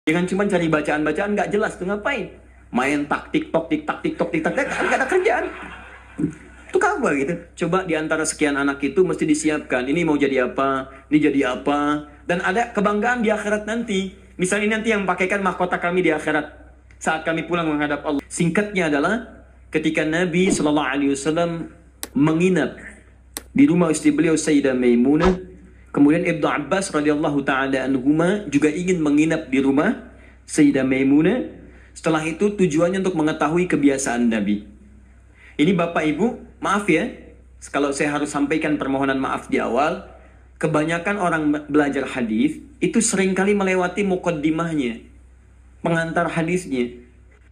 Jangan cuma cari bacaan-bacaan nggak jelas tuh ngapain? Main tik-tok, tik-tak, nggak ada kerjaan. Itu kabar gitu. Coba di antara sekian anak itu mesti disiapkan. Ini mau jadi apa? Ini jadi apa? Dan ada kebanggaan di akhirat nanti. Misalnya nanti yang pakaikan mahkota kami di akhirat saat kami pulang menghadap Allah. Singkatnya adalah ketika Nabi SAW menginap di rumah istri beliau Sayyidah Maimunah, kemudian Ibnu Abbas radhiyallahu taala anhuma juga ingin menginap di rumah Sayyidah Maimunah. Setelah itu tujuannya untuk mengetahui kebiasaan Nabi. Ini Bapak Ibu, maaf ya, kalau saya harus sampaikan permohonan maaf di awal. Kebanyakan orang belajar hadis itu seringkali melewati muqaddimahnya, pengantar hadisnya.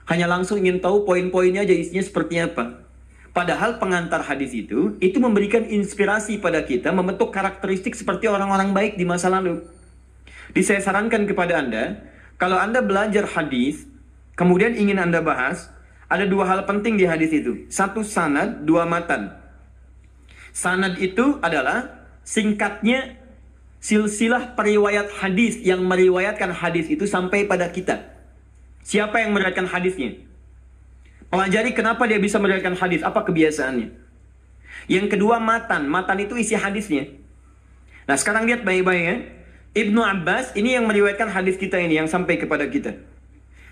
Hanya langsung ingin tahu poin-poinnya aja isinya seperti apa. Padahal pengantar hadis itu memberikan inspirasi pada kita membentuk karakteristik seperti orang-orang baik di masa lalu. Jadi saya sarankan kepada Anda, kalau Anda belajar hadis, kemudian ingin Anda bahas, ada dua hal penting di hadis itu. Satu sanad, dua matan. Sanad itu adalah singkatnya silsilah periwayat hadis yang meriwayatkan hadis itu sampai pada kita. Siapa yang meriwayatkan hadisnya? Pelajari kenapa dia bisa meriwayatkan hadis, apa kebiasaannya. Yang kedua matan. Matan itu isi hadisnya. Nah sekarang lihat baik-baik ya. Ibnu Abbas ini yang meriwayatkan hadis kita ini, yang sampai kepada kita.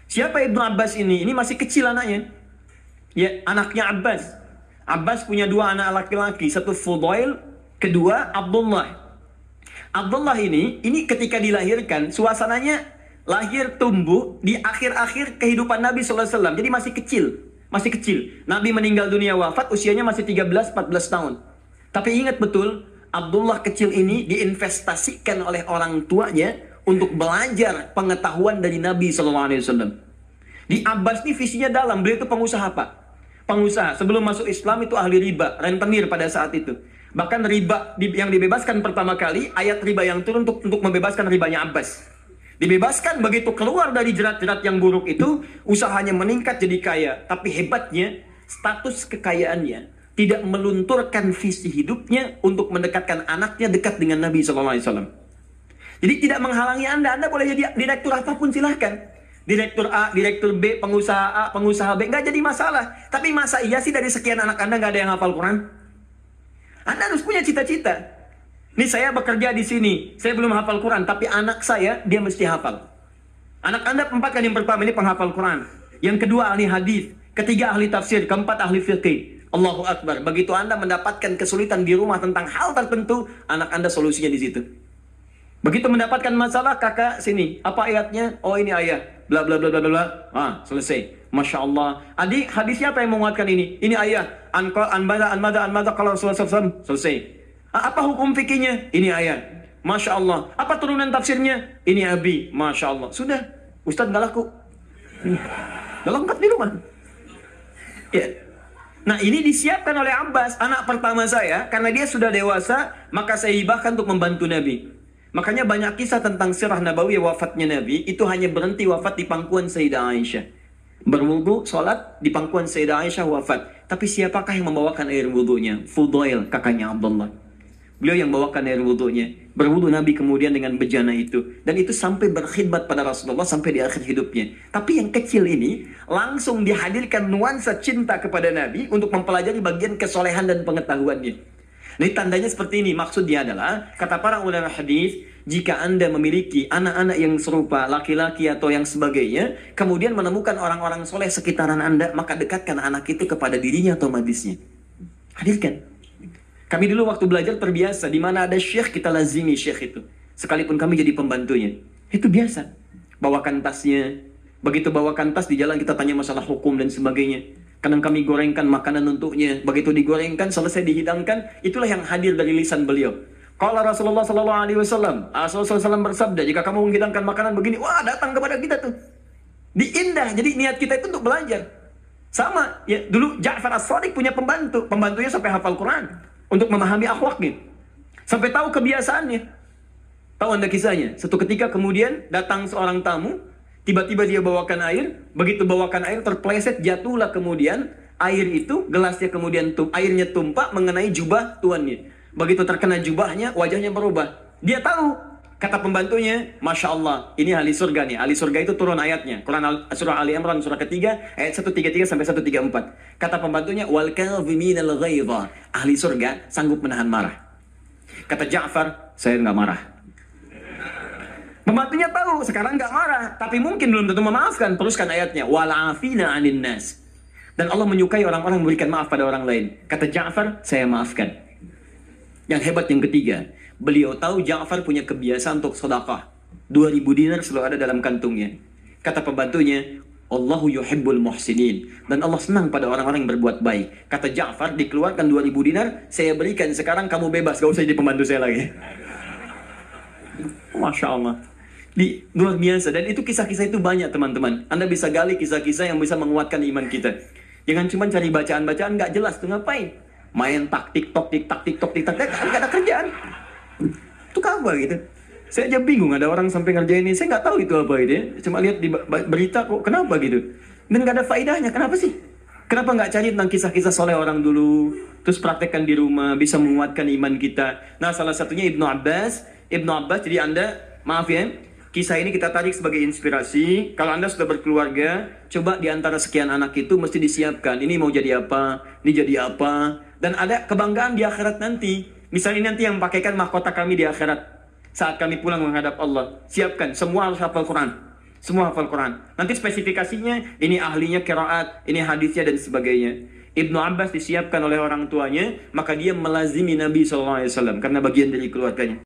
Siapa Ibnu Abbas ini? Ini masih kecil anaknya. Ya, anaknya Abbas. Abbas punya dua anak laki-laki, satu Fudail, kedua Abdullah. Abdullah ini ketika dilahirkan, suasananya lahir tumbuh di akhir-akhir kehidupan Nabi SAW. Jadi masih kecil. Nabi meninggal dunia wafat, usianya masih 13-14 tahun. Tapi ingat betul, Abdullah kecil ini diinvestasikan oleh orang tuanya untuk belajar pengetahuan dari Nabi SAW. Di Abbas ini visinya dalam, beliau itu pengusaha Pak. Pengusaha, sebelum masuk Islam itu ahli riba, rentenir pada saat itu. Bahkan riba yang dibebaskan pertama kali, ayat riba yang turun untuk membebaskan ribanya Abbas. Dibebaskan, begitu keluar dari jerat-jerat yang buruk itu, usahanya meningkat jadi kaya. Tapi hebatnya, status kekayaannya tidak melunturkan visi hidupnya untuk mendekatkan anaknya dekat dengan Nabi SAW. Jadi tidak menghalangi Anda boleh jadi direktur apapun silahkan. Direktur A, direktur B, pengusaha A, pengusaha B, nggak jadi masalah. Tapi masa iya sih dari sekian anak Anda nggak ada yang hafal Quran? Anda harus punya cita-cita. Nih saya bekerja di sini, saya belum hafal Quran, tapi anak saya dia mesti hafal. Anak Anda yang pertama ini penghafal Quran, yang kedua ahli hadis, ketiga ahli tafsir, keempat ahli fikih. Allahu Akbar. Begitu Anda mendapatkan kesulitan di rumah tentang hal tertentu, anak Anda solusinya di situ. Begitu mendapatkan masalah, kakak sini, apa ayatnya? Oh ini ayat, bla bla bla bla bla. Selesai. Masya Allah. Adik, hadisnya apa yang menguatkan ini? Ini ayat. Anmada kalau Rasulullah SAW. Selesai. Apa hukum fikihnya? Ini ayat. Masya Allah. Apa turunan tafsirnya? Ini abi. Masya Allah. Sudah. Ustadz nggak laku. Nggak lengkap di rumah. Ya. Nah ini disiapkan oleh Abbas, anak pertama saya. Karena dia sudah dewasa, maka saya hibahkan untuk membantu Nabi. Makanya banyak kisah tentang sirah Nabawi wafatnya Nabi, itu hanya berhenti wafat di pangkuan Sayyidah Aisyah. Berwudu, sholat, di pangkuan Sayyidah Aisyah wafat. Tapi siapakah yang membawakan air wudunya? Fudail, kakaknya Abdullah. Beliau yang membawakan air wudunya. Berwudu Nabi kemudian dengan bejana itu. Dan itu sampai berkhidmat pada Rasulullah sampai di akhir hidupnya. Tapi yang kecil ini langsung dihadirkan nuansa cinta kepada Nabi untuk mempelajari bagian kesolehan dan pengetahuannya. Nah, tandanya seperti ini. Maksudnya adalah, kata para ulama hadis, jika Anda memiliki anak-anak yang serupa, laki-laki atau yang sebagainya, kemudian menemukan orang-orang soleh sekitaran Anda, maka dekatkan anak itu kepada dirinya atau majlisnya. Hadirkan. Kami dulu waktu belajar terbiasa, di mana ada syekh, kita lazimi syekh itu. Sekalipun kami jadi pembantunya. Itu biasa. Bawakan tasnya. Begitu bawakan tas, di jalan kita tanya masalah hukum dan sebagainya. Kadang kami gorengkan makanan untuknya. Begitu digorengkan, selesai dihidangkan, itulah yang hadir dari lisan beliau. Kalau Rasulullah SAW, Rasulullah SAW bersabda, jika kamu menghidangkan makanan begini, wah datang kepada kita tuh. Diindah, jadi niat kita itu untuk belajar. Sama, ya dulu Ja'far As-Shadiq punya pembantu. Pembantunya sampai hafal Quran. Untuk memahami akhlaknya. Sampai tahu kebiasaannya. Tahu Anda kisahnya? Satu ketika kemudian datang seorang tamu, tiba-tiba dia bawakan air, begitu bawakan air terpleset, jatuhlah kemudian air itu, gelasnya kemudian airnya tumpah mengenai jubah tuannya. Begitu terkena jubahnya, wajahnya berubah. Dia tahu, Kata pembantunya, Masya Allah, ini ahli surga nih. Ahli surga itu turun ayatnya. Quran surah Ali Imran surah ketiga, ayat 133 sampai 134. Kata pembantunya, wal kadhiminal ghaidha. Ahli surga sanggup menahan marah. Kata Ja'far, saya nggak marah. Pembantunya tahu, sekarang nggak marah. Tapi mungkin belum tentu memaafkan. Teruskan ayatnya, wal afina 'anin nas. Dan Allah menyukai orang-orang memberikan maaf pada orang lain. Kata Ja'far, saya maafkan. Yang hebat yang ketiga, beliau tahu Ja'far punya kebiasaan untuk sedekah. 2000 dinar selalu ada dalam kantungnya. Kata pembantunya, Allahu yuhibbul muhsinin. Dan Allah senang pada orang-orang yang berbuat baik. Kata Ja'far, dikeluarkan 2000 dinar, saya berikan, sekarang kamu bebas, gak usah jadi pembantu saya lagi. Masya Allah. Luar biasa. Dan itu kisah-kisah itu banyak teman-teman. Anda bisa gali kisah-kisah yang bisa menguatkan iman kita. Jangan cuma cari bacaan-bacaan gak jelas, tuh ngapain? Main tiktok, gak ada kerjaan. Itu apa gitu? Saya aja bingung, ada orang sampai ngerjain ini, saya nggak tahu itu apa gitu ya. Cuma lihat di berita kok, kenapa gitu? Dan nggak ada faedahnya, kenapa sih? Kenapa nggak cari tentang kisah-kisah soleh orang dulu, terus praktekkan di rumah, bisa menguatkan iman kita. Nah, salah satunya Ibnu Abbas, jadi Anda, maaf ya, kisah ini kita tarik sebagai inspirasi. Kalau Anda sudah berkeluarga, coba di antara sekian anak itu mesti disiapkan. Ini mau jadi apa? Ini jadi apa? Dan ada kebanggaan di akhirat nanti. Misalnya nanti yang pakaikan mahkota kami di akhirat. Saat kami pulang menghadap Allah. Siapkan, semua harus hafal Quran. Semua hafal Quran. Nanti spesifikasinya, ini ahlinya qiraat, ini hadisnya dan sebagainya. Ibnu Abbas disiapkan oleh orang tuanya, maka dia melazimi Nabi SAW. Karena bagian dari keluarganya.